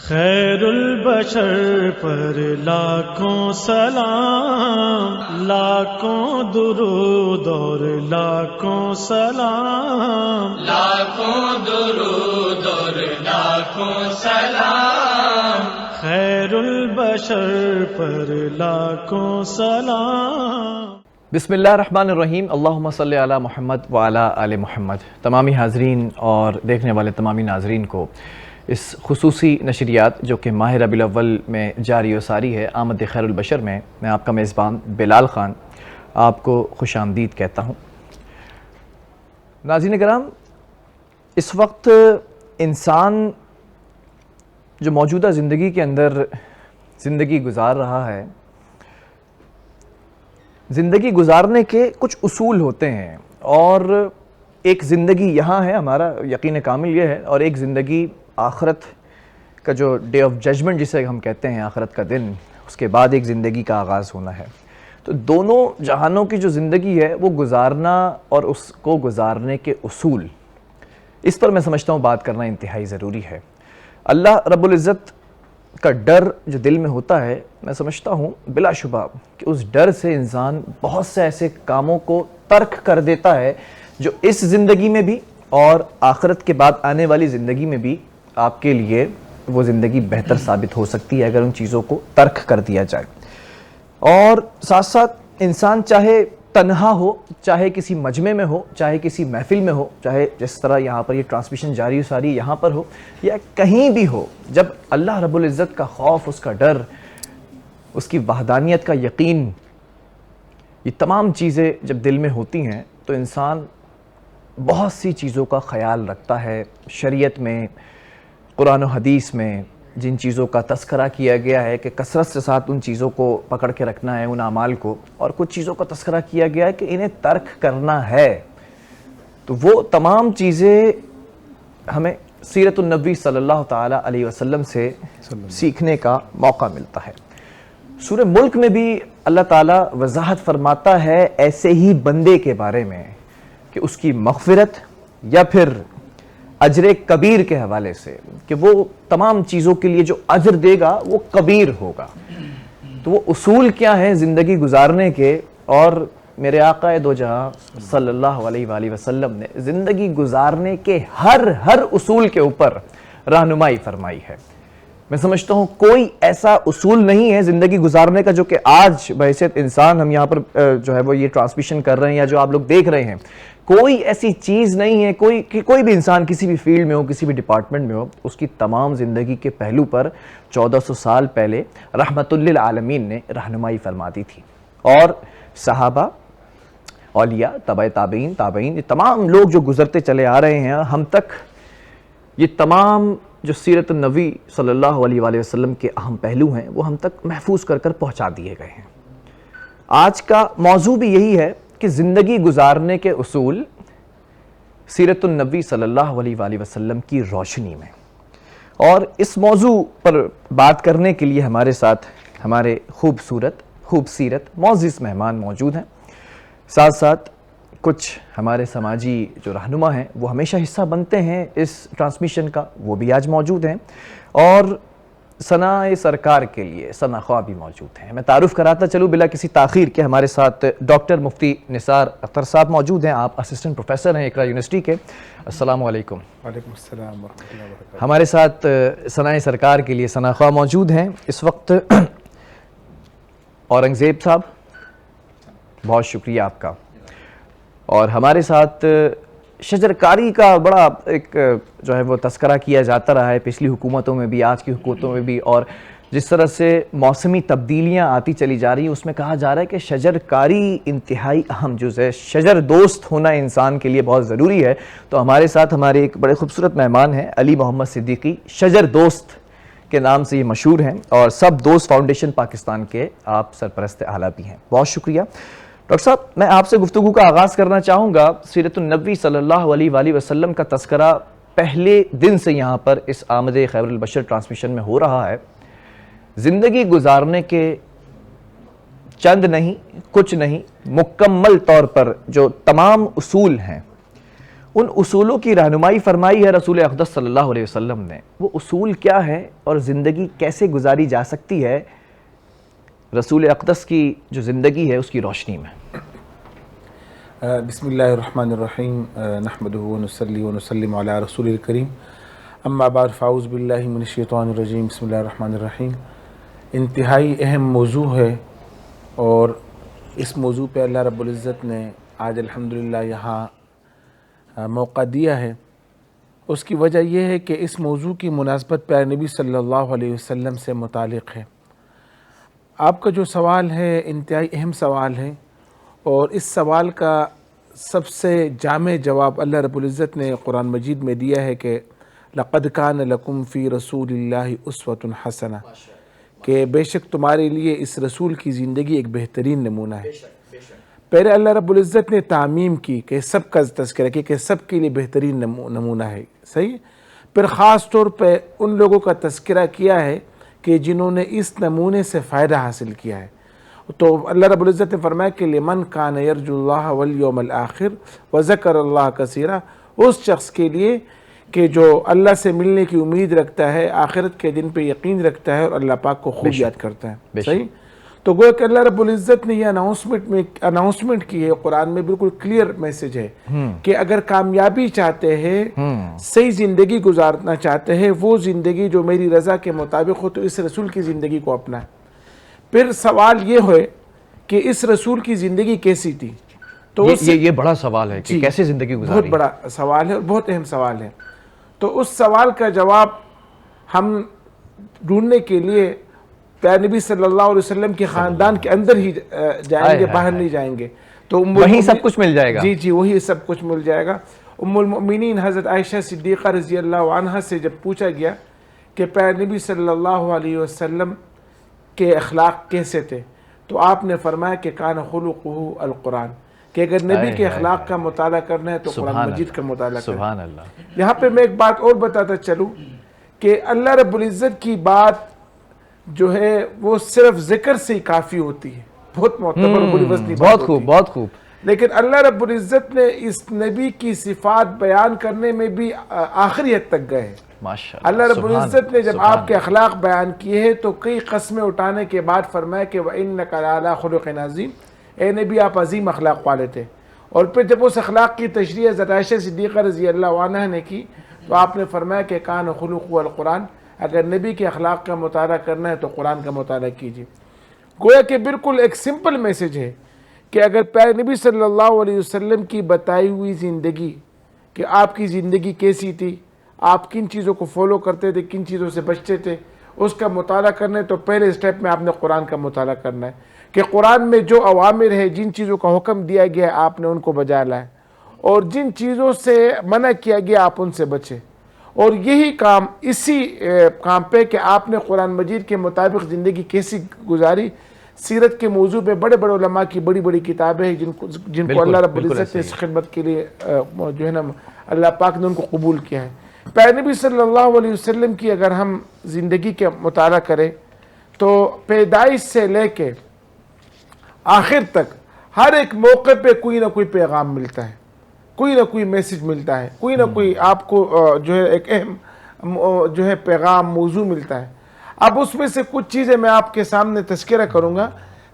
خیر البشر پر لاکھوں سلام، لاکھوں درود اور لاکھوں سلام، لاکھوں درود اور لاکھوں سلام، خیر البشر پر لاکھوں سلام۔ بسم اللہ الرحمن الرحیم، اللہم صلی علی محمد وعلی آل محمد۔ تمامی حاضرین اور دیکھنے والے تمامی ناظرین کو اس خصوصی نشریات جو کہ ماہ ربیع الاول میں جاری و ساری ہے، آمد خیر البشر میں آپ کا میزبان بلال خان آپ کو خوش آمدید کہتا ہوں۔ ناظرین کرام، اس وقت انسان جو موجودہ زندگی کے اندر زندگی گزار رہا ہے، زندگی گزارنے کے کچھ اصول ہوتے ہیں، اور ایک زندگی یہاں ہے، ہمارا یقین کامل یہ ہے، اور ایک زندگی آخرت کا جو ڈے آف ججمنٹ جسے ہم کہتے ہیں، آخرت کا دن، اس کے بعد ایک زندگی کا آغاز ہونا ہے۔ تو دونوں جہانوں کی جو زندگی ہے وہ گزارنا اور اس کو گزارنے کے اصول، اس پر میں سمجھتا ہوں بات کرنا انتہائی ضروری ہے۔ اللہ رب العزت کا ڈر جو دل میں ہوتا ہے، میں سمجھتا ہوں بلا شبہ کہ اس ڈر سے انسان بہت سے ایسے کاموں کو ترک کر دیتا ہے جو اس زندگی میں بھی اور آخرت کے بعد آنے والی زندگی میں بھی آپ کے لیے وہ زندگی بہتر ثابت ہو سکتی ہے اگر ان چیزوں کو ترک کر دیا جائے۔ اور ساتھ ساتھ انسان چاہے تنہا ہو، چاہے کسی مجمع میں ہو، چاہے کسی محفل میں ہو، چاہے جس طرح یہاں پر یہ ٹرانسمیشن جاری و ساری یہاں پر ہو، یا کہیں بھی ہو، جب اللہ رب العزت کا خوف، اس کا ڈر، اس کی وحدانیت کا یقین، یہ تمام چیزیں جب دل میں ہوتی ہیں تو انسان بہت سی چیزوں کا خیال رکھتا ہے۔ شریعت میں، قرآن و حدیث میں جن چیزوں کا تذکرہ کیا گیا ہے کہ کثرت سے ساتھ ان چیزوں کو پکڑ کے رکھنا ہے، ان اعمال کو، اور کچھ چیزوں کا تذکرہ کیا گیا ہے کہ انہیں ترک کرنا ہے، تو وہ تمام چیزیں ہمیں سیرت النبی صلی اللہ تعالیٰ علیہ وسلم سے سیکھنے کا موقع ملتا ہے۔ سورہ ملک میں بھی اللہ تعالیٰ وضاحت فرماتا ہے ایسے ہی بندے کے بارے میں کہ اس کی مغفرت یا پھر اجر کبیر کے حوالے سے، کہ وہ تمام چیزوں کے لیے جو اجر دے گا وہ کبیر ہوگا۔ تو وہ اصول کیا ہیں زندگی گزارنے کے، اور میرے آقا دو جہاں صلی اللہ علیہ وآلہ وسلم نے زندگی گزارنے کے ہر اصول کے اوپر رہنمائی فرمائی ہے۔ میں سمجھتا ہوں کوئی ایسا اصول نہیں ہے زندگی گزارنے کا جو کہ آج بحیثیت انسان ہم یہاں پر جو ہے وہ یہ ٹرانسمیشن کر رہے ہیں یا جو آپ لوگ دیکھ رہے ہیں، کوئی ایسی چیز نہیں ہے، کوئی بھی انسان کسی بھی فیلڈ میں ہو، کسی بھی ڈپارٹمنٹ میں ہو، اس کی تمام زندگی کے پہلو پر 1400 سال پہلے رحمت للعالمین نے رہنمائی فرما دی تھی، اور صحابہ، اولیاء، تابعین، یہ تمام لوگ جو گزرتے چلے آ رہے ہیں ہم تک، یہ تمام جو سیرت النبی صلی اللہ علیہ وآلہ وسلم کے اہم پہلو ہیں وہ ہم تک محفوظ کر پہنچا دیے گئے ہیں۔ آج کا موضوع بھی یہی ہے کہ زندگی گزارنے کے اصول سیرت النبی صلی اللہ علیہ وآلہ وسلم کی روشنی میں، اور اس موضوع پر بات کرنے کے لیے ہمارے ساتھ ہمارے خوبصورت معزز مہمان موجود ہیں، ساتھ ساتھ کچھ ہمارے سماجی جو رہنما ہیں وہ ہمیشہ حصہ بنتے ہیں اس ٹرانسمیشن کا، وہ بھی آج موجود ہیں، اور ثنائے سرکار کے لیے ثنا خواہ بھی موجود ہیں۔ میں تعارف کراتا چلوں بلا کسی تاخیر کے، ہمارے ساتھ ڈاکٹر مفتی نثار اختر صاحب موجود ہیں، آپ اسسٹنٹ پروفیسر ہیں اقرا یونیورسٹی کے۔ السلام علیکم۔ وعلیکم السلام ورحمۃ اللہ وبرکاتہ۔ ہمارے ساتھ ثنائے سرکار کے لیے ثنا خواہ موجود ہیں اس وقت اورنگزیب صاحب، بہت شکریہ آپ کا، اور ہمارے ساتھ شجرکاری کا بڑا ایک جو ہے وہ تذکرہ کیا جاتا رہا ہے پچھلی حکومتوں میں بھی، آج کی حکومتوں میں بھی، اور جس طرح سے موسمی تبدیلیاں آتی چلی جا رہی ہیں اس میں کہا جا رہا ہے کہ شجرکاری انتہائی اہم جز ہے، شجر دوست ہونا انسان کے لیے بہت ضروری ہے۔ تو ہمارے ساتھ ہمارے ایک بڑے خوبصورت مہمان ہیں علی محمد صدیقی، شجر دوست کے نام سے یہ مشہور ہیں، اور سب دوست فاؤنڈیشن پاکستان کے آپ سرپرست اعلیٰ بھی ہیں۔ بہت شکریہ ڈاکٹر صاحب۔ میں آپ سے گفتگو کا آغاز کرنا چاہوں گا، سیرت النبی صلی اللہ علیہ وآلہ وسلم کا تذکرہ پہلے دن سے یہاں پر اس آمد خیر البشر ٹرانسمیشن میں ہو رہا ہے۔ زندگی گزارنے کے چند نہیں، کچھ نہیں، مکمل طور پر جو تمام اصول ہیں ان اصولوں کی رہنمائی فرمائی ہے رسول اقدس صلی اللہ علیہ وسلم نے. وہ اصول کیا ہے اور زندگی کیسے گزاری جا سکتی ہے رسول اقدس کی جو زندگی ہے اس کی روشنی میں؟ بسم اللہ الرحمن الرحیم نحمدہ ونصلی ونسلم علی رسول الکریم اما بعد فاعوذ باللہ من الشیطان الرجیم بسم اللہ الرحمن الرحیم. انتہائی اہم موضوع ہے اور اس موضوع پہ اللہ رب العزت نے آج الحمدللہ یہاں موقع دیا ہے. اس کی وجہ یہ ہے کہ اس موضوع کی مناسبت پیارے نبی صلی اللہ علیہ وسلم سے متعلق ہے. آپ کا جو سوال ہے انتہائی اہم سوال ہے اور اس سوال کا سب سے جامع جواب اللہ رب العزت نے قرآن مجید میں دیا ہے کہ لَقَدْ كَانَ لَكُمْ فِي رَسُولِ اللَّهِ أُسْوَةٌ حَسَنَةٌ، کہ بے شک تمہارے لیے اس رسول کی زندگی ایک بہترین نمونہ ہے. پہلے اللہ رب العزت نے تعمیم کی کہ سب کا تذکرہ کیا کہ سب کے لیے بہترین نمونہ ہے، صحیح. پھر خاص طور پہ ان لوگوں کا تذکرہ کیا ہے کہ جنہوں نے اس نمونے سے فائدہ حاصل کیا ہے. تو اللہ رب العزت نے فرمایا کہ لمن کان یرجو اللہ والیوم الآخر وذکر اللہ کثیرا، اس شخص کے لیے کہ جو اللہ سے ملنے کی امید رکھتا ہے، آخرت کے دن پہ یقین رکھتا ہے اور اللہ پاک کو خوب یاد کرتا ہے، صحیح. تو گویا کہ اللہ رب العزت نے یہ اناؤنسمنٹ کی ہے قرآن میں، بالکل کلیئر میسج ہے کہ اگر کامیابی چاہتے ہیں، صحیح زندگی گزارنا چاہتے ہیں، وہ زندگی جو میری رضا کے مطابق ہو، تو اس رسول کی زندگی کو اپنائیں. پھر سوال یہ ہوئے کہ اس رسول کی زندگی کیسی تھی. تو یہ بڑا سوال ہے کہ کیسے زندگی گزاری. بہت بڑا سوال ہے اور بہت اہم سوال ہے. تو اس سوال کا جواب ہم ڈھونڈنے کے لیے پیارے نبی صلی اللہ علیہ وسلم کے خاندان کے اندر ہی جائیں گے، باہر نہیں جائیں گے. تو وہیں سب کچھ مل جائے گا. جی وہی سب کچھ مل جائے گا. ام المؤمنین حضرت عائشہ صدیقہ رضی اللہ عنہا سے جب پوچھا گیا کہ پیارے نبی صلی اللہ علیہ وسلم کے اخلاق کیسے تھے، تو آپ نے فرمایا کہ کان خلقہ القرآن، کہ اگر نبی کے اخلاق کا مطالعہ کرنا ہے تو قرآن مجید کا مطالعہ کرنا ہے. سبحان اللہ. یہاں پہ میں ایک بات اور بتاتا چلوں کہ اللہ رب العزت کی بات جو ہے وہ صرف ذکر سے ہی کافی ہوتی ہے، بہت معتبر اور بڑی وزنی بات بہت ہوتی خوب، ہے. بہت خوب. لیکن اللہ رب العزت نے اس نبی کی صفات بیان کرنے میں بھی آخری حد تک گئے. ماشاءاللہ. اللہ رب العزت نے جب آپ کے اخلاق بیان کیے ہیں تو کئی قسمیں اٹھانے کے بعد فرمایا کہ وَإِنَّكَ لَعَلَىٰ خُلُقٍ عَظِيمٍ، اے نبی آپ عظیم اخلاق والے تھے. اور پھر جب اس اخلاق کی تشریح حضرت عائشہ صدیقہ رضی اللہ عنہ نے کی تو آپ نے فرمایا کہ کان خلقہ القرآن، اگر نبی کے اخلاق کا مطالعہ کرنا ہے تو قرآن کا مطالعہ کیجیے. گویا کہ بالکل ایک سمپل میسج ہے کہ اگر پیارے نبی صلی اللہ علیہ وسلم کی بتائی ہوئی زندگی، کہ آپ کی زندگی کیسی تھی، آپ کن چیزوں کو فالو کرتے تھے، کن چیزوں سے بچتے تھے، اس کا مطالعہ کرنا ہے تو پہلے اسٹیپ میں آپ نے قرآن کا مطالعہ کرنا ہے کہ قرآن میں جو اوامر ہے، جن چیزوں کا حکم دیا گیا ہے آپ نے ان کو بجا لائیں، اور جن چیزوں سے منع کیا گیا آپ ان سے بچیں. اور یہی کام اسی کام پہ کہ آپ نے قرآن مجید کے مطابق زندگی کیسی گزاری. سیرت کے موضوع پہ بڑے بڑے علماء کی بڑی بڑی کتابیں ہیں جن کو اللہ رب العزت نے اس خدمت کے لیے جو ہے نا اللہ پاک نے ان کو قبول کیا ہے. پیارے نبی صلی اللہ علیہ وسلم کی اگر ہم زندگی کے مطالعہ کریں تو پیدائش سے لے کے آخر تک ہر ایک موقع پہ کوئی نہ کوئی پیغام ملتا ہے، کوئی نہ کوئی میسج ملتا ہے، کوئی نہ کوئی آپ کو جو ہے ایک اہم جو ہے پیغام موضوع ملتا ہے. اب اس میں سے کچھ چیزیں میں آپ کے سامنے تذکرہ کروں گا.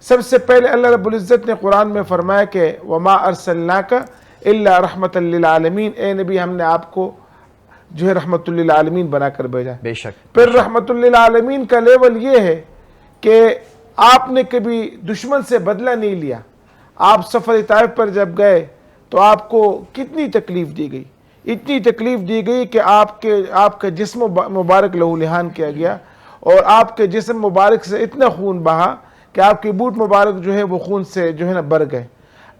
سب سے پہلے اللہ رب العزت نے قرآن میں فرمایا کہ وَمَا أَرْسَلْنَاكَ إِلَّا رَحْمَةً لِّلْعَالَمِينَ، اے نبی ہم نے آپ کو جو ہے رحمت للعالمین بنا کر بھیجا. بے شک. پھر رحمت للعالمین کا لیول یہ ہے کہ آپ نے کبھی دشمن سے بدلہ نہیں لیا. آپ سفر طائف پر جب گئے تو آپ کو کتنی تکلیف دی گئی، اتنی تکلیف دی گئی کہ آپ کا جسم مبارک لہو لہان کیا گیا اور آپ کے جسم مبارک سے اتنا خون بہا کہ آپ کے بوٹ مبارک جو ہے وہ خون سے جو ہے نا بھر گئے.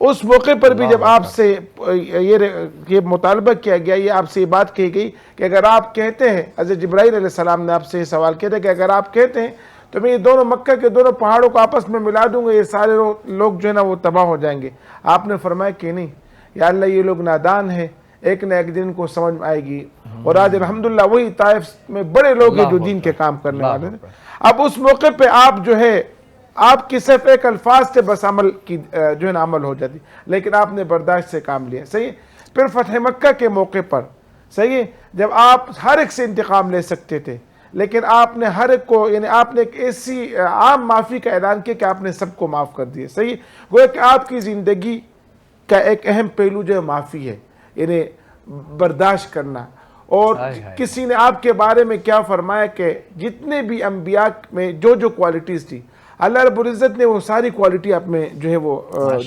اس موقع پر بھی جب آپ سے یہ مطالبہ کیا گیا، یہ آپ سے یہ بات کہی گئی کہ اگر آپ کہتے ہیں، حضرت جبرائیل علیہ السلام نے آپ سے یہ سوال کیا تھا کہ اگر آپ کہتے ہیں تو میں یہ دونوں مکہ کے دونوں پہاڑوں کو آپس میں ملا دوں گا، یہ سارے لوگ جو ہے نا وہ تباہ ہو جائیں گے. آپ نے فرمایا کہ نہیں یا اللہ، یہ لوگ نادان ہیں، ایک نہ ایک دن کو سمجھ میں آئے گی. اور آج الحمدللہ وہی طائف میں بڑے لوگ ہیں جو دین کے کام کرنے والے ہیں. اب اس موقع پہ آپ جو ہے آپ کی صرف ایک الفاظ سے بس عمل کی جو ہے نا عمل ہو جاتی، لیکن آپ نے برداشت سے کام لیا. صحیح. پھر فتح مکہ کے موقع پر صحیح ہے جب آپ ہر ایک سے انتقام لے سکتے تھے، لیکن آپ نے ہر ایک کو یعنی آپ نے ایک ایسی عام معافی کا اعلان کیا کہ آپ نے سب کو معاف کر دیا. صحیح گویا کہ آپ کی زندگی کا ایک اہم پہلو جو ہے معافی ہے، یعنی برداشت کرنا. اور کسی نے آپ کے بارے میں کیا فرمایا کہ جتنے بھی انبیاء میں جو جو کوالٹیز تھی اللہ رب العزت نے وہ ساری کوالٹی آپ میں جو ہے وہ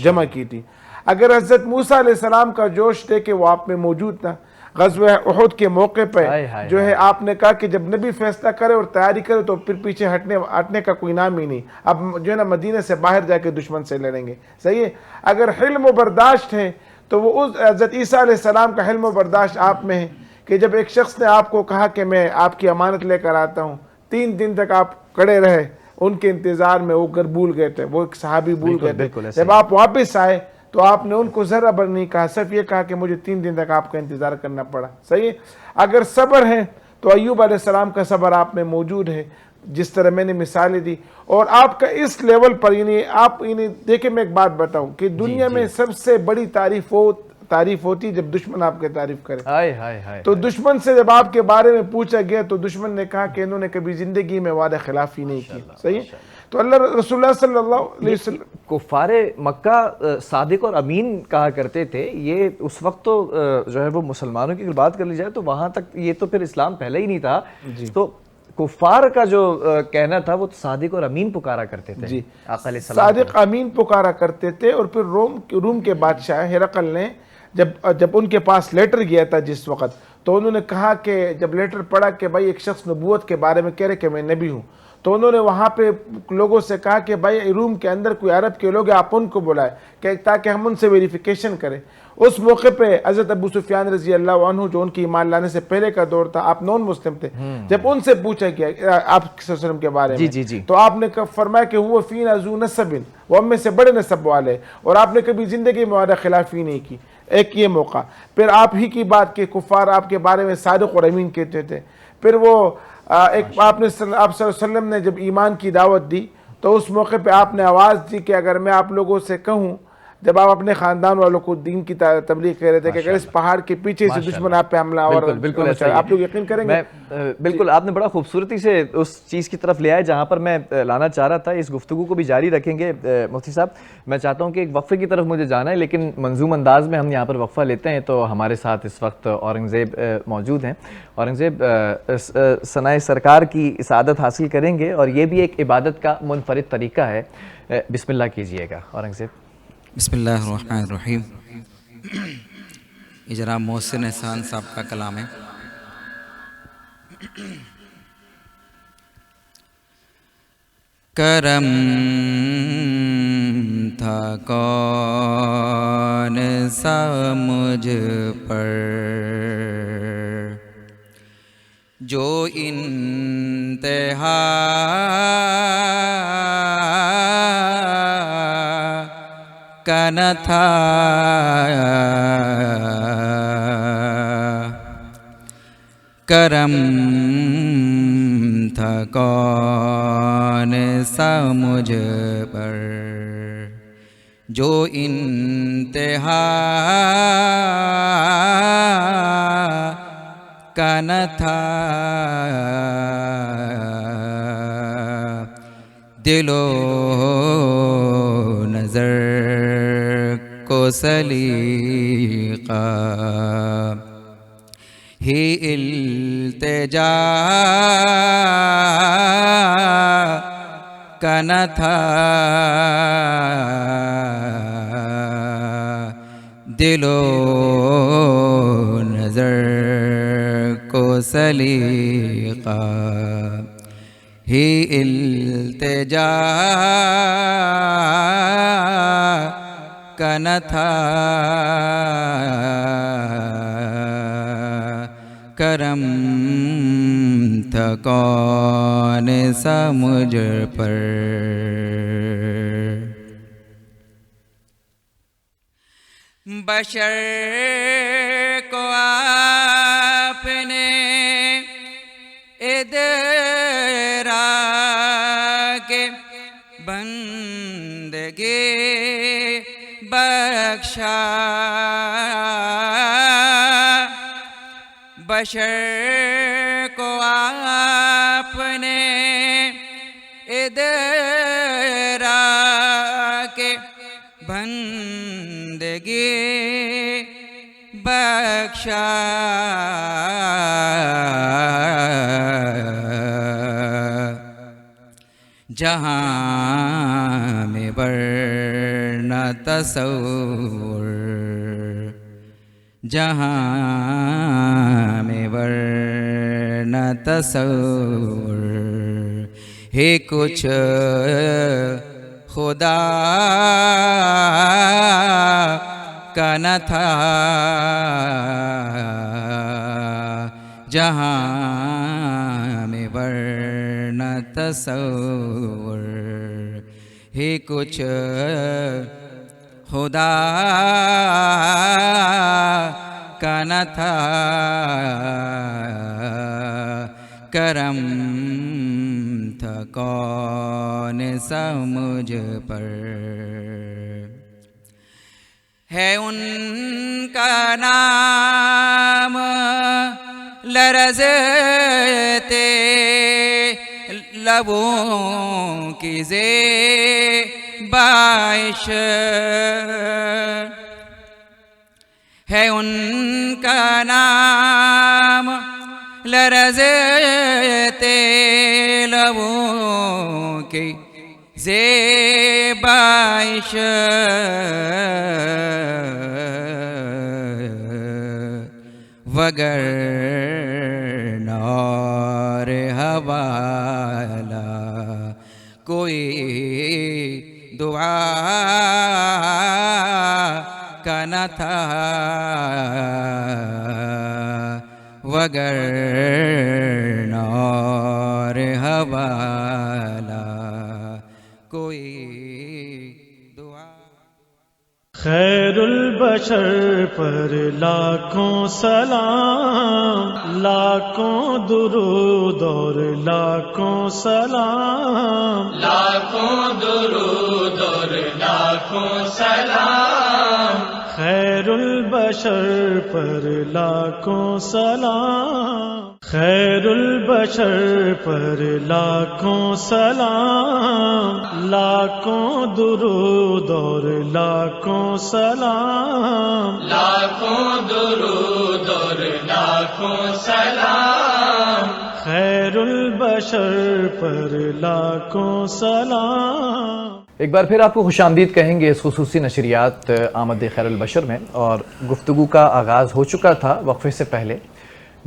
جمع کی تھی. اگر حضرت موسیٰ علیہ السلام کا جوش دے کہ وہ آپ میں موجود تھا، غزوہ احد کے موقع پہ جو ہے آپ نے کہا کہ جب نبی فیصلہ کرے اور تیاری کرے تو پھر پیچھے ہٹنے کا کوئی نام ہی نہیں، اب جو ہے نا مدینہ سے باہر جا کے دشمن سے لڑیں گے. صحیح ہے اگر حلم و برداشت ہے تو وہ اس حضرت عیسیٰ علیہ السلام کا حلم و برداشت آپ میں ہے کہ جب ایک شخص نے آپ کو کہا کہ میں آپ کی امانت لے کر آتا ہوں، 3 دن تک آپ کھڑے رہے ان کے انتظار میں، وہ گھر بھول گئے تھے، وہ ایک صحابی بھول گئے تھے، جب آپ واپس آئے تو آپ نے ان کو ذرا بر نہیں کہا، صرف یہ کہا کہ مجھے 3 دن تک آپ کا انتظار کرنا پڑا. صحیح اگر صبر ہے تو ایوب علیہ السلام کا صبر آپ میں موجود ہے، جس طرح میں نے مثالیں دی. اور آپ کا اس لیول پر یعنی آپ یعنی دیکھیں میں ایک بات بتاؤں کہ دنیا میں سب سے بڑی تعریف ہوتی جب دشمن آپ کی تعریف کرے. تو دشمن سے جب آپ کے بارے میں پوچھا گیا تو دشمن نے کہا کہ انہوں نے کبھی زندگی میں وعدہ خلافی نہیں کی. صحیح تو اللہ رسول اللہ صلی اللہ علیہ وسلم کفار مکہ صادق اور امین کہا کرتے تھے. یہ اس وقت تو جو ہے وہ مسلمانوں کی اگر بات کر لی جائے تو وہاں تک یہ تو پھر اسلام پہلے ہی نہیں تھا. تو کفار کا جو کہنا تھا وہ صادق اور امین پکارا کرتے تھے. جی آقا علیہ السلام صادق امین پکارا کرتے تھے. اور پھر روم کے بادشاہ ہرقل نے جب ان کے پاس لیٹر گیا تھا جس وقت، تو انہوں نے کہا کہ جب لیٹر پڑھا کہ بھائی ایک شخص نبوت کے بارے میں کہہ رہے کہ میں نبی ہوں، تو انہوں نے وہاں پہ لوگوں سے کہا کہ بھائی روم کے اندر کوئی عرب کے لوگ ہیں آپ ان کو بلائیں کہ تاکہ ہم ان سے ویریفیکیشن کریں. اس موقع پہ حضرت ابو سفیان رضی اللہ عنہ جو ان کی ایمان لانے سے پہلے کا دور تھا، آپ نون مسلم تھے، جب ان سے پوچھا گیا آپ صلی اللہ علیہ وسلم کے بارے میں تو آپ نے فرمایا کہ وہ فینا ذو نسب، وہ ہم میں سے بڑے نسب والے، اور آپ نے کبھی زندگی میں وعدہ خلافی نہیں کی. ایک یہ موقع. پھر آپ ہی کی بات کہ کفار آپ کے بارے میں صادق اور امین کہتے تھے. پھر وہ ایک آپ صلی اللہ علیہ وسلم نے جب ایمان کی دعوت دی تو اس موقع پہ آپ نے آواز دی کہ اگر میں آپ لوگوں سے کہوں، جب آپ اپنے خاندان والوں کو دین کی تبلیغ کہہ رہے تھے کہ اگر اس پہاڑ کے پیچھے سے دشمن آپ پہ حملہ اور آپ لوگ یقین کریں گے. بالکل آپ نے بڑا خوبصورتی سے اس چیز کی طرف لے آئے جہاں پر میں لانا چاہ رہا تھا. اس گفتگو کو بھی جاری رکھیں گے مفتی صاحب. میں چاہتا ہوں کہ ایک وقفے کی طرف مجھے جانا ہے، لیکن منظوم انداز میں ہم یہاں پر وقفہ لیتے ہیں. تو ہمارے ساتھ اس وقت اورنگزیب موجود ہیں. اورنگزیب ثنائے سرکار کی اسعادت حاصل کریں گے اور یہ بھی ایک عبادت کا منفرد طریقہ ہے. بسم اللہ کیجئے گا اورنگزیب. بسم اللہ الرحمن الرحیم. یہ جناب محسن احسان صاحب کا کلام ہے. کرم تھا کون سا مجھ پر جو انتہا کا نہ تھا. کرم تھا کون سا مجھ پر جو انتہا کا نہ تھا. دل و نظر کو سلیقہ ہی التجا کا نہ تھا. دل و نظر کو سلیقہ ہی التجا کا نہ تھا. کرم تھا کون سا مجھ پر. بشر کو آپ نے ادراک بندگی بخشا بشر کو آپ نے ادراک بندگی بخشا، جہاں میں ورنہ تصور، جہاں میں ورنہ تصور ہے کچھ خدا کا نہ تھا، جہاں میں ورنہ تصور ہے کچھ خدا کا نہ تھا، کرم تھا کون سا مجھ پر، ہے ان کا نام لرزتے لبوں کی زیبائش، ہے ان کا نام لرزتے لبوں کی زیبائش، وگر نور حوالہ کوئی دعا کا نہ تھا، وگر نور حوالہ کوئی دعا۔ خیر البشر پر لاکھوں سلام، لاکھوں درود اور لاکھوں سلام، لاکھوں درود اور لاکھوں سلام، خیر البشر پر لاکھوں سلام، خیر البشر پر لاکھوں سلام، لاکھوں درود اور لاکھوں سلام، لاکھوں درود اور لاکھوں سلام، خیر البشر پر لاکھوں سلام۔ ایک بار پھر آپ کو خوش آمدید کہیں گے اس خصوصی نشریات آمد خیر البشر میں، اور گفتگو کا آغاز ہو چکا تھا وقفے سے پہلے۔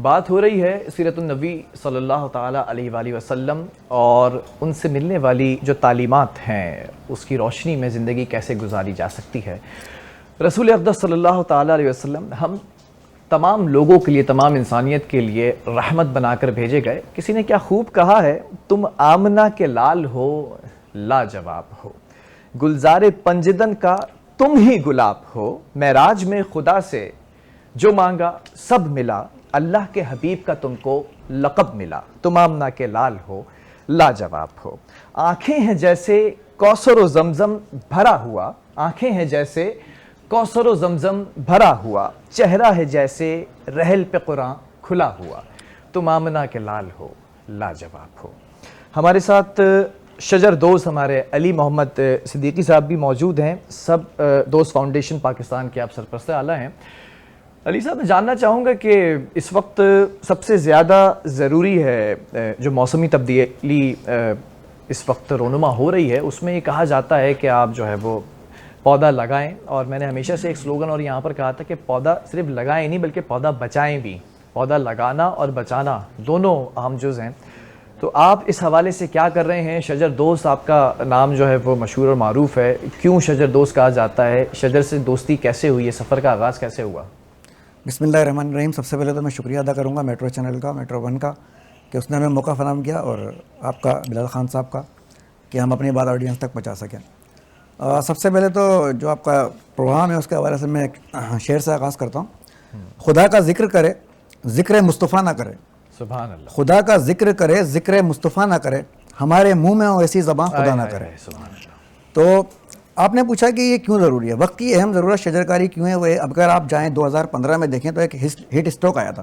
بات ہو رہی ہے سیرت النبی صلی اللہ تعالیٰ علیہ وآلہ وسلم اور ان سے ملنے والی جو تعلیمات ہیں اس کی روشنی میں زندگی کیسے گزاری جا سکتی ہے۔ رسول اقدس صلی اللہ تعالیٰ علیہ وسلم ہم تمام لوگوں کے لیے، تمام انسانیت کے لیے رحمت بنا کر بھیجے گئے۔ کسی نے کیا خوب کہا ہے، تم آمنہ کے لال ہو لاجواب ہو، گلزار پنجدن کا تم ہی گلاب ہو، معراج میں خدا سے جو مانگا سب ملا، اللہ کے حبیب کا تم کو لقب ملا، تم آمنہ کے لال ہو لاجواب ہو۔ آنکھیں ہیں جیسے کوثر و زمزم بھرا ہوا، آنکھیں ہیں جیسے کوثر و زمزم بھرا ہوا، چہرہ ہے جیسے رحل پہ قرآن کھلا ہوا، تم آمنہ کے لال ہو لاجواب ہو۔ ہمارے ساتھ شجر دوست ہمارے علی محمد صدیقی صاحب بھی موجود ہیں، سب دوست فاؤنڈیشن پاکستان کے آپ سرپرست اعلیٰ ہیں۔ علی صاحب، میں جاننا چاہوں گا کہ اس وقت سب سے زیادہ ضروری ہے جو موسمی تبدیلی اس وقت رونما ہو رہی ہے، اس میں یہ کہا جاتا ہے کہ آپ جو ہے وہ پودا لگائیں، اور میں نے ہمیشہ سے ایک سلوگن اور یہاں پر کہا تھا کہ پودا صرف لگائیں نہیں بلکہ پودا بچائیں بھی۔ پودا لگانا اور بچانا دونوں اہم جز ہیں، تو آپ اس حوالے سے کیا کر رہے ہیں؟ شجر دوست آپ کا نام جو ہے وہ مشہور اور معروف ہے، کیوں شجر دوست کہا جاتا ہے؟ شجر سے دوستی کیسے ہوئی؟ یہ سفر کا آغاز کیسے ہوا؟ بسم اللہ الرحمن الرحیم۔ سب سے پہلے تو میں شکریہ ادا کروں گا میٹرو چینل کا، میٹرو ون کا، کہ اس نے ہمیں موقع فراہم کیا، اور آپ کا بلال خان صاحب کا کہ ہم اپنی بات آڈینس تک پہنچا سکیں۔ سب سے پہلے تو جو آپ کا پروگرام ہے اس کے حوالے سے میں ایک شعر سے آغاز کرتا ہوں۔ خدا کا ذکر کرے ذکر مصطفیٰ نہ کرے، سبحان اللہ، خدا کا ذکر کرے ذکر مصطفیٰ نہ کرے، ہمارے منہ میں ہو ایسی زبان خدا نہ کرے۔ سبحان اللہ۔ تو آپ نے پوچھا کہ یہ کیوں ضروری ہے، وقت کی اہم ضرورت شجرکاری کیوں ہے؟ وہ اگر آپ جائیں 2015 میں دیکھیں تو ایک ہیٹ اسٹروک آیا تھا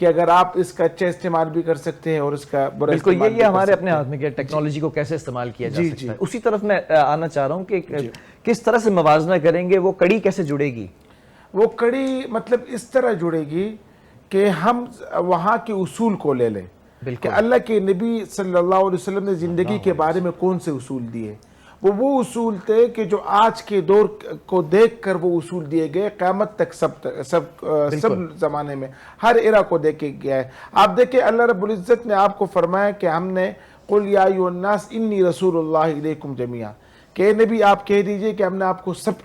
کہ اگر آپ اس کا اچھا استعمال بھی کر سکتے ہیں اور اس کا برا بالکل استعمال یہ ہمارے اپنے ہاتھ میں کہ ٹیکنالوجی کو کیسے استعمال کیا جا سکتا ہے. اسی طرف میں آنا چاہ رہا ہوں کہ کس طرح سے موازنہ کریں گے, وہ کڑی کیسے جڑے گی؟ وہ کڑی مطلب اس طرح جڑے گی کہ ہم وہاں کے اصول کو لے لیں کہ اللہ کے نبی صلی اللہ علیہ وسلم نے زندگی کے بارے میں کون سے اصول دیے. وہ اصول تھے کہ جو آج کے دور کو دیکھ کر وہ اصول دیے گئے, قیامت تک سب زمانے میں ہر ایرا کو دیکھے گیا ہے. آپ دیکھیں اللہ رب العزت نے آپ کو فرمایا کہ ہم نے قُلْ يَا أَيُّهَا النَّاسِ إِنِّي رَسُولُ اللَّهِ إِلَيْكُمْ جَمِيعًا کہ نبی آپ کہہ دیجئے کہ ہم نے آپ کو سب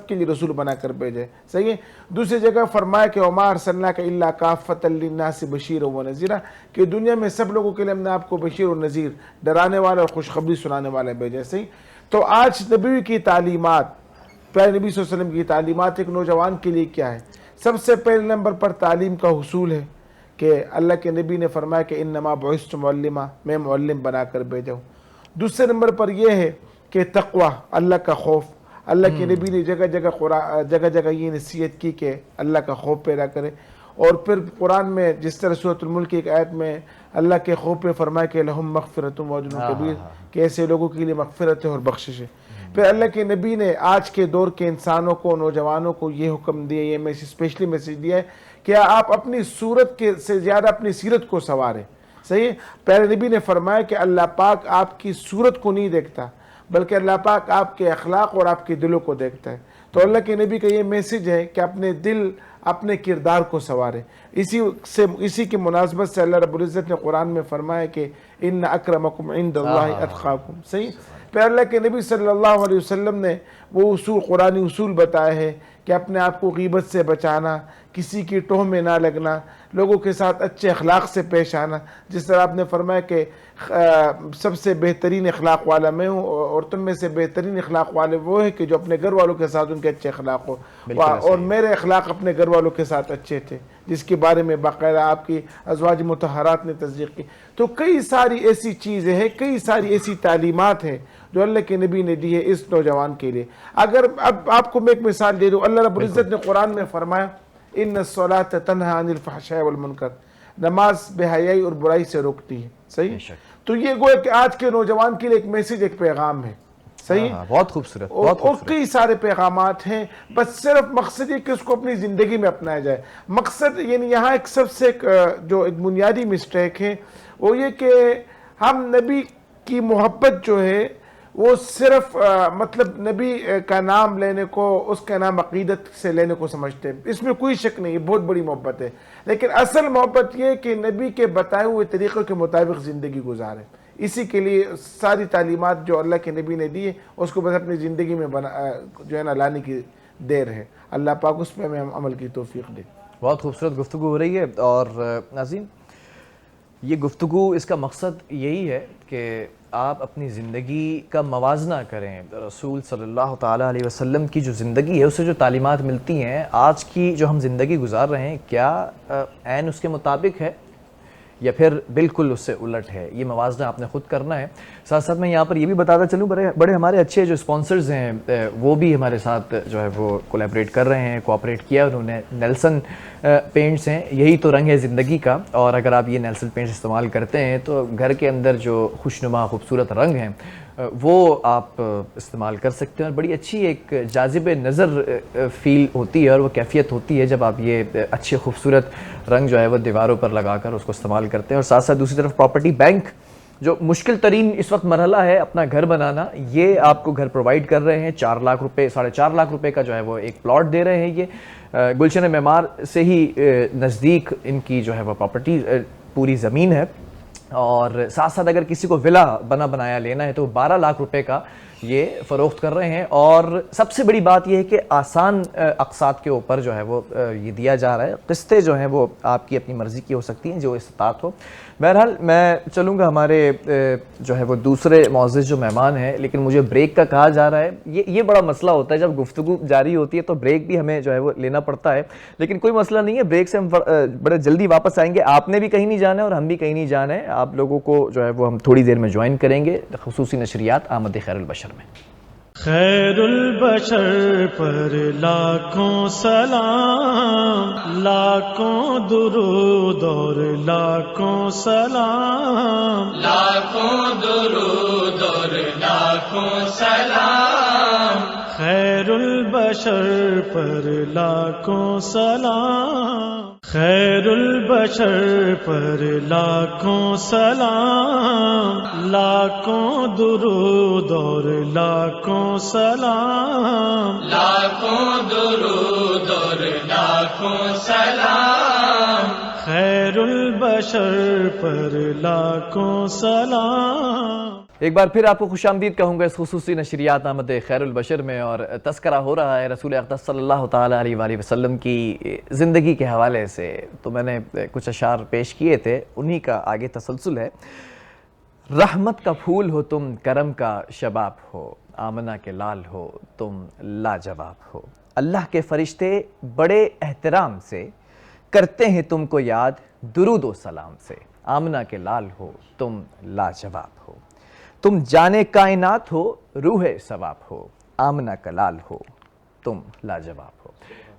کے لیے رسول بنا کر بھیجے. صحیح ہے. دوسری جگہ فرمایا کہ وَمَا أَرْسَلْنَاكَ إِلَّا كَافَّةً لِلنَّاسِ بَشِيرًا وَنَذِيرًا کہ دنیا میں سب لوگوں کے لیے ہم نے آپ کو بشیر و نذیر, ڈرانے والے اور خوشخبری سنانے والے بھیجے. صحیح. تو آج نبی کی تعلیمات, پیارے نبی صلی اللہ علیہ وسلم کی تعلیمات ایک نوجوان کے لیے کیا ہے؟ سب سے پہلے نمبر پر تعلیم کا حصول ہے کہ اللہ کے نبی نے فرمایا کہ انما بعثت معلما, میں معلم بنا کر بھیجا ہوں. دوسرے نمبر پر یہ ہے کہ تقوی, اللہ کا خوف. اللہ کے نبی نے جگہ جگہ یہ نصیحت کی کہ اللہ کا خوف پیدا کرے. اور پھر قرآن میں جس طرح سورۃ الملک کی ایک آیت میں اللہ کے خوف پہ فرمایا کہ لہم مغفرۃ واجر کبیر کہ ایسے لوگوں کے لیے مغفرت ہے اور بخشش ہے. پھر اللہ کے نبی نے آج کے دور کے انسانوں کو, نوجوانوں کو یہ حکم دیا, یہ اسپیشلی میسیج دیا ہے کہ آپ اپنی صورت سے زیادہ اپنی سیرت کو سنواریں. صحیح ہے. پیارے نبی نے فرمایا کہ اللہ پاک آپ کی صورت کو نہیں دیکھتا بلکہ اللہ پاک آپ کے اخلاق اور آپ کے دلوں کو دیکھتا ہے. تو اللہ کے نبی کا یہ میسیج ہے کہ اپنے دل, اپنے کردار کو سنواریں. اسی کی مناسبت سے اللہ رب العزت نے قرآن میں فرمایا کہ ان اکرمکم عند اللہ اتقاکم. صحیح. پھر اللہ کے نبی صلی اللہ علیہ وسلم نے وہ قرآنی اصول بتائے ہیں کہ اپنے آپ کو غیبت سے بچانا, کسی کی ٹوہ میں نہ لگنا, لوگوں کے ساتھ اچھے اخلاق سے پیش آنا. جس طرح آپ نے فرمایا کہ سب سے بہترین اخلاق والا میں ہوں اور تم میں سے بہترین اخلاق والے وہ ہیں کہ جو اپنے گھر والوں کے ساتھ ان کے اچھے اخلاق ہو, اور میرے اخلاق اپنے گھر والوں کے ساتھ اچھے تھے, جس کے بارے میں باقاعدہ آپ کی ازواج مطہرات نے تصدیق کی. تو کئی ساری ایسی چیزیں ہیں, کئی ساری ایسی تعلیمات ہیں جو اللہ کے نبی نے دی ہے اس نوجوان کے لیے. اگر اب آپ کو میں ایک مثال دے دوں, اللہ رب العزت نے قرآن میں فرمایا ان الصلاۃ تنہی عن الفحشاء والمنکر, نماز بے حیائی اور برائی سے روکتی ہے. صحیح. تو یہ گویا کہ آج کے نوجوان کے لیے ایک میسیج, ایک پیغام ہے. صحیح. بہت خوبصورت. اور کئی سارے پیغامات ہیں, بس صرف مقصد یہ کہ اس کو اپنی زندگی میں اپنایا جائے. مقصد یعنی یہاں ایک سب سے جو ایک بنیادی مسٹیک ہے وہ یہ کہ ہم نبی کی محبت جو ہے وہ صرف مطلب نبی کا نام لینے کو, اس کا نام عقیدت سے لینے کو سمجھتے ہیں. اس میں کوئی شک نہیں, یہ بہت بڑی محبت ہے. لیکن اصل محبت یہ کہ نبی کے بتائے ہوئے طریقوں کے مطابق زندگی گزارے. اسی کے لیے ساری تعلیمات جو اللہ کے نبی نے دی ہے اس کو بس اپنی زندگی میں جو ہے نا لانے کی دیر ہے. اللہ پاک اس پہ ہمیں عمل کی توفیق دے. بہت خوبصورت گفتگو ہو رہی ہے. اور ناظرین, یہ گفتگو, اس کا مقصد یہی ہے کہ آپ اپنی زندگی کا موازنہ کریں رسول صلی اللہ تعالیٰ علیہ وسلم کی جو زندگی ہے, اس سے جو تعلیمات ملتی ہیں, آج کی جو ہم زندگی گزار رہے ہیں کیا عین اس کے مطابق ہے یا پھر بالکل اس سے الٹ ہے. یہ موازنہ آپ نے خود کرنا ہے. ساتھ ساتھ میں یہاں پر یہ بھی بتاتا چلوں, بڑے ہمارے اچھے جو اسپانسرز ہیں وہ بھی ہمارے ساتھ جو ہے وہ کولیبریٹ کر رہے ہیں, کوآپریٹ کیا انہوں نے. نیلسن پینٹس ہیں, یہی تو رنگ ہے زندگی کا. اور اگر آپ یہ نیلسن پینٹس استعمال کرتے ہیں تو گھر کے اندر جو خوشنما خوبصورت رنگ ہیں وہ آپ استعمال کر سکتے ہیں, اور بڑی اچھی ایک جاذب نظر فیل ہوتی ہے اور وہ کیفیت ہوتی ہے جب آپ یہ اچھے خوبصورت رنگ جو ہے وہ دیواروں پر لگا کر اس کو استعمال کرتے ہیں. اور ساتھ ساتھ دوسری طرف پراپرٹی بینک جو مشکل ترین اس وقت مرحلہ ہے اپنا گھر بنانا, یہ آپ کو گھر پرووائڈ کر رہے ہیں. 4 لاکھ روپے, 4.5 لاکھ روپے کا جو ہے وہ ایک پلاٹ دے رہے ہیں. یہ گلشن معمار سے ہی نزدیک ان کی جو ہے وہ پراپرٹی پوری زمین ہے. اور ساتھ ساتھ اگر کسی کو ولا بنایا لینا ہے تو 12 لاکھ روپے کا یہ فروخت کر رہے ہیں. اور سب سے بڑی بات یہ ہے کہ آسان اقساط کے اوپر جو ہے وہ یہ دیا جا رہا ہے. قسطیں جو ہیں وہ آپ کی اپنی مرضی کی ہو سکتی ہیں جو استطاعت ہو. بہرحال میں چلوں گا ہمارے جو ہے وہ دوسرے معزز جو مہمان ہیں, لیکن مجھے بریک کا کہا جا رہا ہے. یہ بڑا مسئلہ ہوتا ہے جب گفتگو جاری ہوتی ہے تو بریک بھی ہمیں جو ہے وہ لینا پڑتا ہے, لیکن کوئی مسئلہ نہیں ہے, بریک سے ہم بڑے جلدی واپس آئیں گے. آپ نے بھی کہیں نہیں جانا ہے اور ہم بھی کہیں نہیں جانا ہے. آپ لوگوں کو جو ہے وہ ہم تھوڑی دیر میں جوائن کریں گے خصوصی نشریات آمد خیر البشر میں. خیر البشر پر لاکھوں سلام، لاکھوں درود اور لاکھوں سلام، لاکھوں درود اور لاکھوں سلام، خیر البشر پر لاکھوں سلام، خیر البشر پر لاکھوں سلام، لاکھوں درود اور لاکھوں سلام، لاکھوں درود اور لاکھوں سلام، خیر البشر پر لاکھوں سلام۔ ایک بار پھر آپ کو خوش آمدید کہوں گا اس خصوصی نشریات آمد خیر البشر میں، اور تذکرہ ہو رہا ہے رسول اقدس صلی اللہ تعالیٰ علیہ وآلہ وسلم کی زندگی کے حوالے سے۔ تو میں نے کچھ اشعار پیش کیے تھے، انہی کا آگے تسلسل ہے۔ رحمت کا پھول ہو تم، کرم کا شباب ہو، آمنہ کے لال ہو تم، لاجواب ہو۔ اللہ کے فرشتے بڑے احترام سے کرتے ہیں تم کو یاد، درود و سلام سے، آمنہ کے لال ہو تم، لاجواب ہو۔ تم جانے کائنات ہو، روح ثواب ہو، آمنہ کا لال ہو تم، لاجواب ہو۔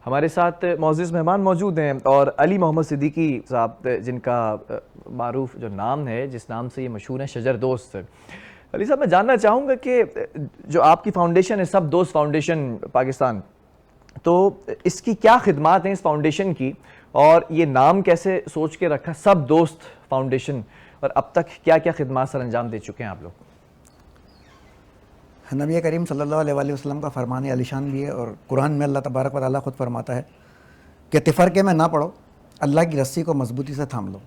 ہمارے ساتھ معزز مہمان موجود ہیں، اور علی محمد صدیقی صاحب، جن کا معروف جو نام ہے، جس نام سے یہ مشہور ہیں، شجر دوست۔ علی صاحب، میں جاننا چاہوں گا کہ جو آپ کی فاؤنڈیشن ہے، سب دوست فاؤنڈیشن پاکستان، تو اس کی کیا خدمات ہیں اس فاؤنڈیشن کی، اور یہ نام کیسے سوچ کے رکھا سب دوست فاؤنڈیشن، اور اب تک کیا کیا خدمات سر انجام دے چکے ہیں آپ لوگ؟ نبی کریم صلی اللہ علیہ وآلہ وسلم کا فرمان علی شان بھی ہے، اور قرآن میں اللہ تبارک و تعالیٰ خود فرماتا ہے کہ تفرقے میں نہ پڑو، اللہ کی رسی کو مضبوطی سے تھام لو۔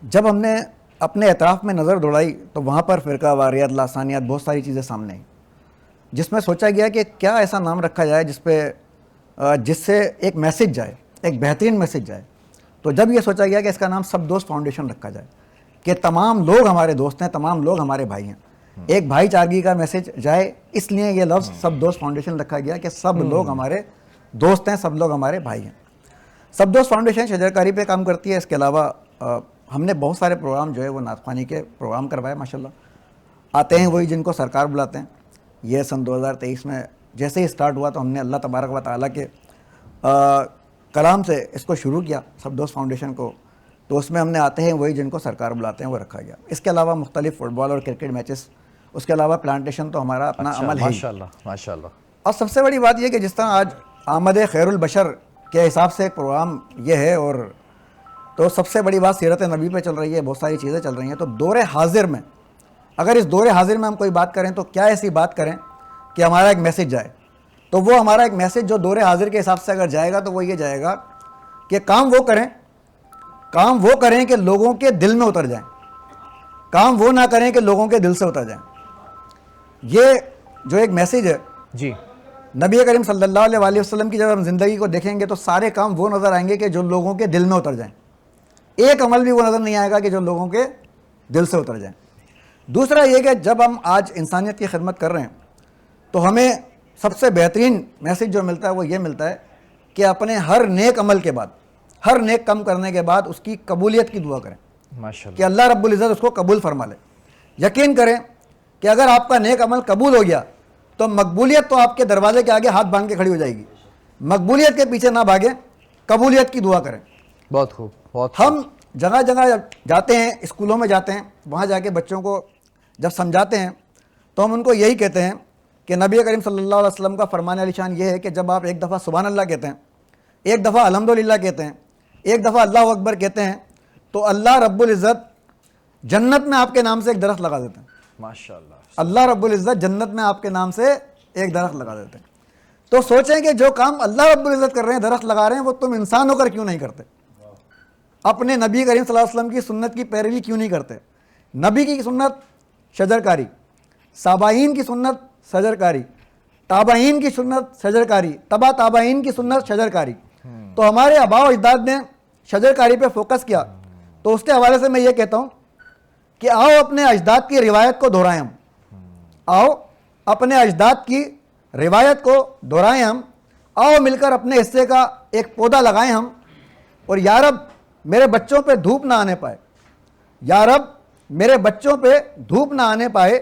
جب ہم نے اپنے اطراف میں نظر دوڑائی تو وہاں پر فرقہ واریت، لاسانیت، بہت ساری چیزیں سامنے آئیں، جس میں سوچا گیا کہ کیا ایسا نام رکھا جائے جس سے ایک میسیج جائے، ایک بہترین میسیج جائے۔ تو جب یہ سوچا گیا کہ اس کا نام سب دوست فاؤنڈیشن رکھا جائے، کہ تمام لوگ ہمارے دوست ہیں، تمام لوگ ہمارے بھائی ہیں، ایک بھائی چارگی کا میسیج جائے، اس لیے یہ لفظ سب دوست فاؤنڈیشن رکھا گیا کہ سب لوگ ہمارے دوست ہیں، سب لوگ ہمارے بھائی ہیں۔ سب دوست فاؤنڈیشن شجرکاری پہ کام کرتی ہے۔ اس کے علاوہ ہم نے بہت سارے پروگرام جو ہے وہ نعت خوانی کے پروگرام کروائے، ماشاءاللہ۔ آتے ہیں وہی جن کو سرکار بلاتے ہیں۔ یہ سن 2023 میں جیسے ہی اسٹارٹ ہوا تو ہم نے اللہ تبارک و تعالیٰ کے کلام سے اس کو شروع کیا، سب دوست فاؤنڈیشن کو۔ تو اس میں ہم نے آتے ہیں وہی جن کو سرکار بلاتے ہیں وہ رکھا گیا۔ اس کے علاوہ مختلف فٹ بال اور کرکٹ میچز، اس کے علاوہ پلانٹیشن تو ہمارا اپنا عمل ہے۔ ماشاءاللہ ماشاءاللہ۔ اور سب سے بڑی بات یہ کہ جس طرح آج آمد خیر البشر کے حساب سے ایک پروگرام یہ ہے، اور تو سب سے بڑی بات سیرت نبی پہ چل رہی ہے، بہت ساری چیزیں چل رہی ہیں۔ تو دور حاضر میں، اگر اس دور حاضر میں ہم کوئی بات کریں تو کیا ایسی بات کریں کہ ہمارا ایک میسیج جائے؟ تو وہ ہمارا ایک میسیج جو دور حاضر کے حساب سے اگر جائے گا تو وہ یہ جائے گا کہ کام وہ کریں کہ لوگوں کے دل میں اتر جائیں، کام وہ نہ کریں کہ لوگوں کے دل سے اتر جائیں۔ یہ جو ایک میسیج ہے جی، نبی کریم صلی اللہ علیہ وآلہ وسلم کی جب ہم زندگی کو دیکھیں گے تو سارے کام وہ نظر آئیں گے کہ جو لوگوں کے دل میں اتر جائیں۔ ایک عمل بھی وہ نظر نہیں آئے گا کہ جو لوگوں کے دل سے اتر جائیں۔ دوسرا یہ کہ جب ہم آج انسانیت کی خدمت کر رہے ہیں تو ہمیں سب سے بہترین میسیج جو ملتا ہے وہ یہ ملتا ہے کہ اپنے ہر نیک عمل کے بعد، ہر نیک کام کرنے کے بعد اس کی قبولیت کی دعا کریں، ماشاءاللہ، کہ اللہ رب العزت اس کو قبول فرما لے۔ یقین کریں کہ اگر آپ کا نیک عمل قبول ہو گیا تو مقبولیت تو آپ کے دروازے کے آگے ہاتھ باندھ کے کھڑی ہو جائے گی۔ مقبولیت کے پیچھے نہ بھاگیں، قبولیت کی دعا کریں۔ بہت خوب، بہت خوب۔ ہم جگہ جگہ جاتے ہیں، اسکولوں میں جاتے ہیں، وہاں جا کے بچوں کو جب سمجھاتے ہیں تو ہم ان کو یہی کہتے ہیں کہ نبی کریم صلی اللہ علیہ وسلم کا فرمان علی شان یہ ہے کہ جب آپ ایک دفعہ سبحان اللہ کہتے ہیں، ایک دفعہ الحمدللہ کہتے ہیں، ایک دفعہ اللہ اکبر کہتے ہیں، تو اللہ رب العزت جنت میں آپ کے نام سے ایک درخت لگا دیتے ہیں۔ ماشاءاللہ، اللہ رب العزت جنت میں آپ کے نام سے ایک درخت لگا دیتے ہیں۔ تو سوچیں کہ جو کام اللہ رب العزت کر رہے ہیں، درخت لگا رہے ہیں، وہ تم انسان ہو کر کیوں نہیں کرتے؟ اپنے نبی کریم صلی اللہ علیہ وسلم کی سنت کی پیروی کیوں نہیں کرتے؟ نبی کی سنت شجرکاری، صحابین کی سنت شجرکاری، تابعین کی سنت شجرکاری، تبع تابعین کی سنت شجرکاری۔ تو ہمارے آباء و اجداد نے شجرکاری پہ فوکس کیا۔ تو اس کے حوالے سے میں یہ کہتا ہوں کہ آؤ اپنے اجداد کی روایت کو دہرائیں ہم، آؤ اپنے اجداد کی روایت کو دہرائیں ہم، آؤ مل کر اپنے حصے کا ایک پودا لگائیں ہم، اور یا رب میرے بچوں پہ دھوپ نہ آنے پائے، یا رب میرے بچوں پہ دھوپ نہ آنے پائے،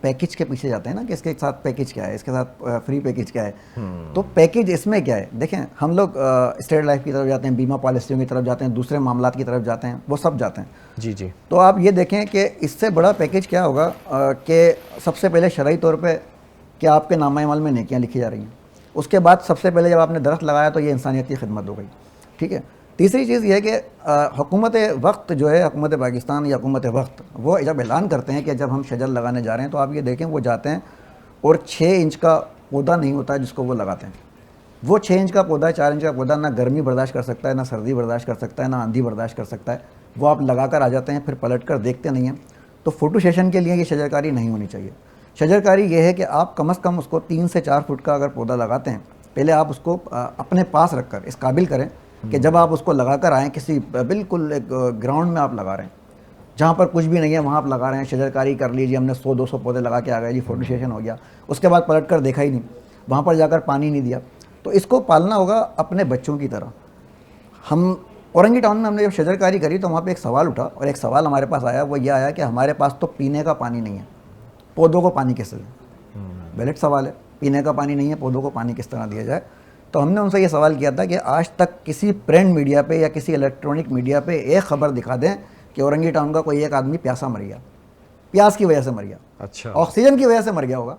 پیکج کے پیچھے جاتے ہیں نا کہ اس کے ساتھ پیکج کیا ہے, اس کے ساتھ فری پیکج کیا ہے. تو پیکج اس میں کیا ہے, دیکھیں ہم لوگ اسٹیٹ لائف کی طرف جاتے ہیں, بیمہ پالیسیوں کی طرف جاتے ہیں, دوسرے معاملات کی طرف جاتے ہیں, وہ سب جاتے ہیں. جی جی. تو آپ یہ دیکھیں کہ اس سے بڑا پیکج کیا ہوگا کہ سب سے پہلے شرعی طور پہ کہ آپ کے نامہ اعمال میں نیکیاں لکھی جا رہی ہیں. اس کے بعد سب سے پہلے جب آپ نے درخت لگایا تو یہ انسانیت کی خدمت ہو گئی. ٹھیک ہے. تیسری چیز یہ ہے کہ حکومت وقت جو ہے, حکومت پاکستان یا حکومت وقت, وہ جب اعلان کرتے ہیں کہ جب ہم شجر لگانے جا رہے ہیں تو آپ یہ دیکھیں وہ جاتے ہیں اور 6 انچ کا پودا نہیں ہوتا ہے جس کو وہ لگاتے ہیں. وہ 6 انچ کا پودا, 4 انچ کا پودا نہ گرمی برداشت کر سکتا ہے, نہ سردی برداشت کر سکتا ہے, نہ آندھی برداشت کر سکتا ہے. وہ آپ لگا کر آ جاتے ہیں, پھر پلٹ کر دیکھتے نہیں ہیں. تو فوٹو سیشن کے لیے یہ شجرکاری نہیں ہونی چاہیے. شجرکاری یہ ہے کہ آپ کم از کم اس کو 3 سے 4 فٹ کا اگر پودا لگاتے ہیں, پہلے آپ اس کو اپنے پاس رکھ کر اس قابل کریں کہ جب آپ اس کو لگا کر آئیں, کسی بالکل ایک گراؤنڈ میں آپ لگا رہے ہیں جہاں پر کچھ بھی نہیں ہے, وہاں آپ لگا رہے ہیں. شجرکاری کر لیجیے, ہم نے 100-200 پودے لگا کے آ گئے جی, فوٹو سیشن ہو گیا. اس کے بعد پلٹ کر دیکھا ہی نہیں, وہاں پر جا کر پانی نہیں دیا. تو اس کو پالنا ہوگا اپنے بچوں کی طرح. ہم اورنگی ٹاؤن میں ہم نے جب شجرکاری کری تو وہاں پہ ایک سوال اٹھا, اور ایک سوال ہمارے پاس آیا, وہ یہ آیا کہ ہمارے پاس تو پینے کا پانی نہیں ہے, پودوں کو پانی کیسے دیں. ویلڈ سوال ہے, پینے کا پانی نہیں ہے, پودوں کو پانی کس طرح دیا جائے. تو ہم نے ان سے یہ سوال کیا تھا کہ آج تک کسی پرنٹ میڈیا پہ یا کسی الیکٹرانک میڈیا پہ ایک خبر دکھا دیں کہ اورنگی ٹاؤن کا کوئی ایک آدمی پیاسا مر گیا, پیاس کی وجہ سے مر گیا. اچھا. آکسیجن کی وجہ سے مر گیا ہوگا,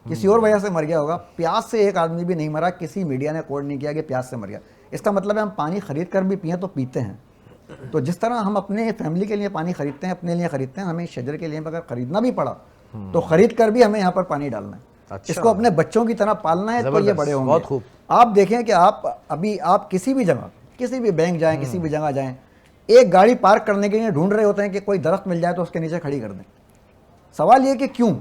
کسی اور وجہ سے مر گیا ہوگا, پیاس سے ایک آدمی بھی نہیں مرا. کسی میڈیا نے کوڈ نہیں کیا کہ پیاس سے مر گیا. اس کا مطلب ہے ہم پانی خرید کر بھی پئیں تو پیتے ہیں. تو جس طرح ہم اپنے فیملی کے لیے پانی خریدتے ہیں, اپنے لیے خریدتے ہیں, ہمیں شجر کے لیے اگر خریدنا بھی پڑا تو خرید کر بھی ہمیں یہاں پر پانی ڈالنا ہے. اس کو اپنے بچوں کی طرح پالنا ہے, تو یہ بڑے ہوں گے. بہت خوب. آپ دیکھیں کہ آپ کسی بھی جگہ, کسی بھی بینک جائیں, کسی بھی جگہ جائیں, ایک گاڑی پارک کرنے کے لیے ڈھونڈ رہے ہوتے ہیں کہ کوئی درخت مل جائے تو اس کے نیچے کھڑی کر دیں. سوال یہ کہ کیوں,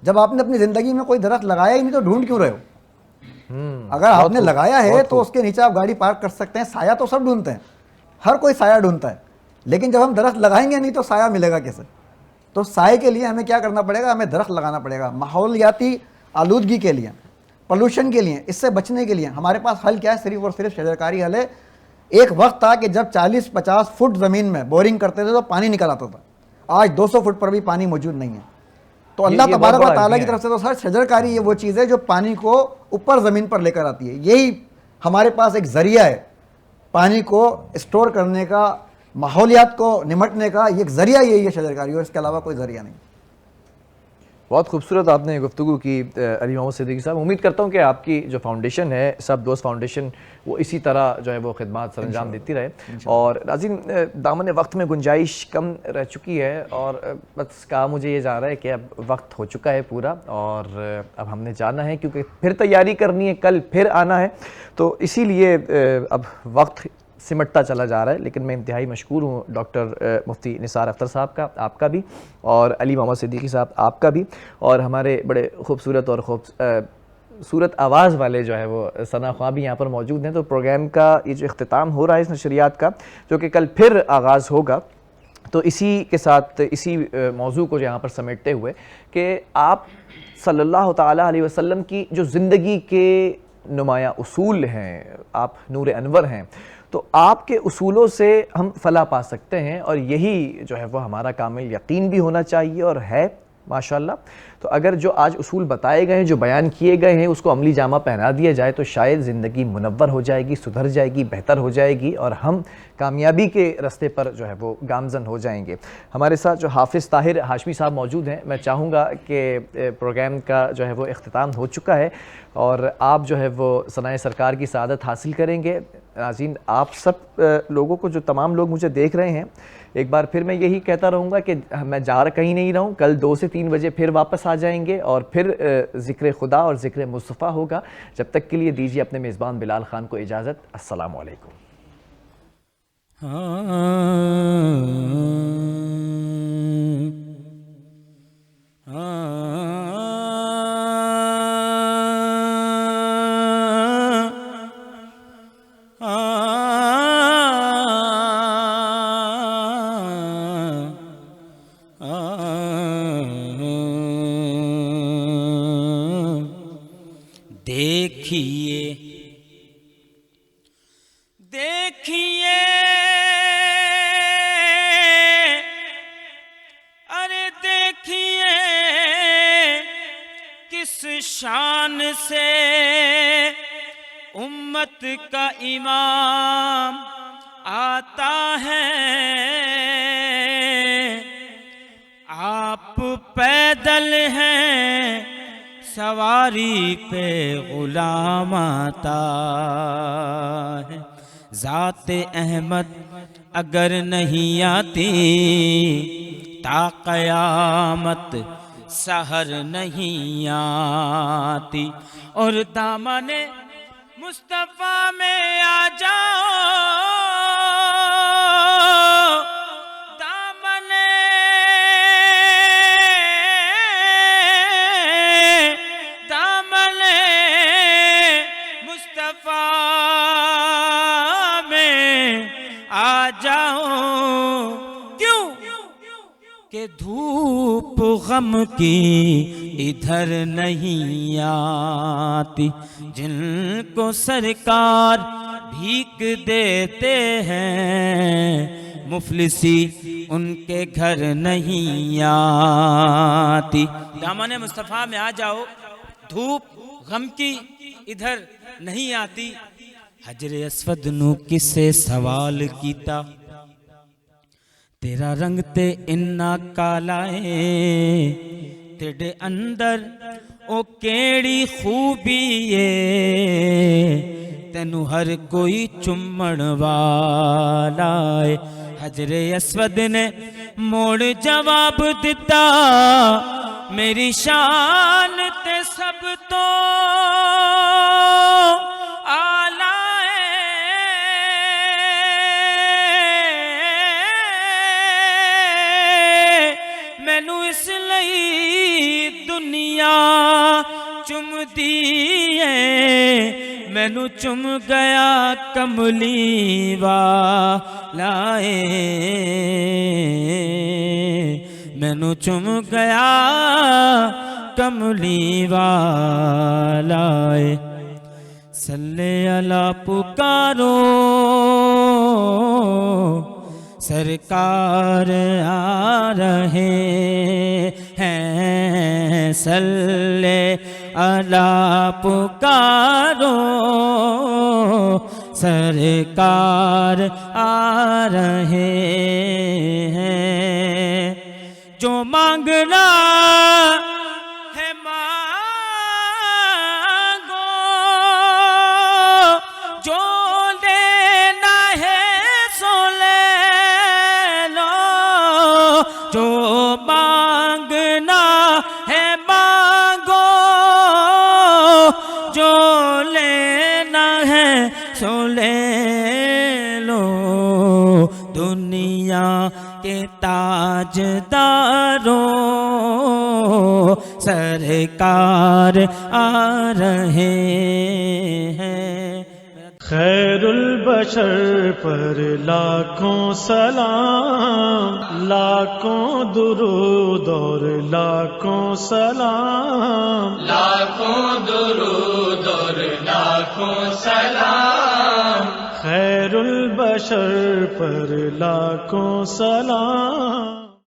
جب آپ نے اپنی زندگی میں کوئی درخت لگایا ہی نہیں تو ڈھونڈ کیوں رہے ہو؟ اگر آپ نے لگایا ہے تو اس کے نیچے آپ گاڑی پارک کر سکتے ہیں. سایہ تو سب ڈھونڈتے ہیں, ہر کوئی سایہ ڈھونڈتا ہے, لیکن جب ہم درخت لگائیں گے نہیں تو سایہ ملے گا کیسے؟ تو سائے کے لیے ہمیں کیا کرنا پڑے گا, ہمیں درخت لگانا پڑے گا. ماحولیاتی آلودگی کے لیے, پولوشن کے لیے, اس سے بچنے کے لیے ہمارے پاس حل کیا ہے؟ صرف اور صرف شجرکاری حل ہے. ایک وقت تھا کہ جب 40-50 فٹ زمین میں بورنگ کرتے تھے تو پانی نکل آتا تھا. آج 200 فٹ پر بھی پانی موجود نہیں ہے. تو اللہ تبارک و تعالیٰ کی طرف سے تو سر شجرکاری یہ وہ چیز ہے جو پانی کو اوپر زمین پر لے کر آتی ہے. یہی ہمارے پاس ایک ذریعہ ہے پانی کو اسٹور کرنے کا, ماحولیات کو نمٹنے کا. یہ ایک ذریعہ یہی ہے شجرکاری, اور اس کے علاوہ کوئی ذریعہ نہیں. بہت خوبصورت آپ نے گفتگو کی علی محمد صدیقی صاحب. امید کرتا ہوں کہ آپ کی جو فاؤنڈیشن ہے, سب دوست فاؤنڈیشن, وہ اسی طرح جو ہے وہ خدمات سر انجام دیتی رہے. اور ناظرین, دامن وقت میں گنجائش کم رہ چکی ہے, اور بس کہا مجھے یہ جا رہا ہے کہ اب وقت ہو چکا ہے پورا, اور اب ہم نے جانا ہے کیونکہ پھر تیاری کرنی ہے, کل پھر آنا ہے. تو اسی لیے اب وقت سمٹتا چلا جا رہا ہے. لیکن میں انتہائی مشکور ہوں ڈاکٹر مفتی نثار اختر صاحب کا, آپ کا بھی, اور علی محمد صدیقی صاحب آپ کا بھی, اور ہمارے بڑے خوبصورت اور خوبصورت آواز والے جو ہے وہ ثنا خواں بھی یہاں پر موجود ہیں. تو پروگرام کا یہ جو اختتام ہو رہا ہے اس نشریات کا, جو کہ کل پھر آغاز ہوگا, تو اسی کے ساتھ اسی موضوع کو یہاں پر سمیٹتے ہوئے کہ آپ صلی اللہ تعالیٰ علیہ وسلم کی جو زندگی کے نمایاں اصول ہیں, آپ نور انور ہیں, تو آپ کے اصولوں سے ہم فلاح پا سکتے ہیں, اور یہی جو ہے وہ ہمارا کامل یقین بھی ہونا چاہیے, اور ہے ماشاءاللہ. تو اگر جو آج اصول بتائے گئے ہیں, جو بیان کیے گئے ہیں, اس کو عملی جامہ پہنا دیا جائے تو شاید زندگی منور ہو جائے گی, سدھر جائے گی, بہتر ہو جائے گی, اور ہم کامیابی کے راستے پر جو ہے وہ گامزن ہو جائیں گے. ہمارے ساتھ جو حافظ طاہر ہاشمی صاحب موجود ہیں, میں چاہوں گا کہ پروگرام کا جو ہے وہ اختتام ہو چکا ہے, اور آپ جو ہے وہ ثنائے سرکار کی سعادت حاصل کریں گے. ناظرین, آپ سب لوگوں کو, جو تمام لوگ مجھے دیکھ رہے ہیں, ایک بار پھر میں یہی کہتا رہوں گا کہ میں کہیں نہیں رہا ہوں. کل 2 سے 3 بجے پھر واپس آ جائیں گے, اور پھر ذکر خدا اور ذکر مصطفیٰ ہوگا. جب تک کے لیے دیجیے اپنے میزبان بلال خان کو اجازت. السلام علیکم. اس شان سے امت کا امام آتا ہے، آپ پیدل ہیں سواری پہ غلام آتا ہے۔ ذات احمد اگر نہیں آتی تا قیامت سحر نہیں آتی، اور دامن مصطفیٰ میں آ جاؤ، دامن مصطفیٰ میں آ جاؤ، کیوں کہ دھوپ غم کی ادھر نہیں آتی، جن کو سرکار بھیک دیتے ہیں مفلسی ان کے گھر نہیں آتی۔ دامن مصطفیٰ میں آ جاؤ، دھوپ غم کی ادھر نہیں آتی۔ حجر اسود نو کسے سوال کیتا، تیرا رنگ تے انا کالا ہے، تیرے اندر او کیڑی خوبی ہے، تینو ہر کوئی چمڑ والا ہے۔ حجر اسود نے موڑ جواب دیتا، میری شان تے سب تو آلہ مینو اس لئی دنیا چم دی ہے، مینو چم گیا کملی والا ہے، مینو چم گیا کملی والا ہے۔ صلی اللہ پکارو سرکار آ رہے ہیں، صلی اللہ پکارو سرکار آ رہے ہیں، جو مانگنا ہے مانگو، جو لینا ہے سو لے لو، جو مانگنا ہے مانگو، جو لینا ہے سو لے لو، دنیا کے تاجداروں سرکار آ رہے ہیں۔ خیر البشر پر لاکھوں سلام، لاکھوں درود اور لاکھوں سلام، لاکھوں درود اور لاکھوں سلام، خیر البشر پر لاکھوں سلام۔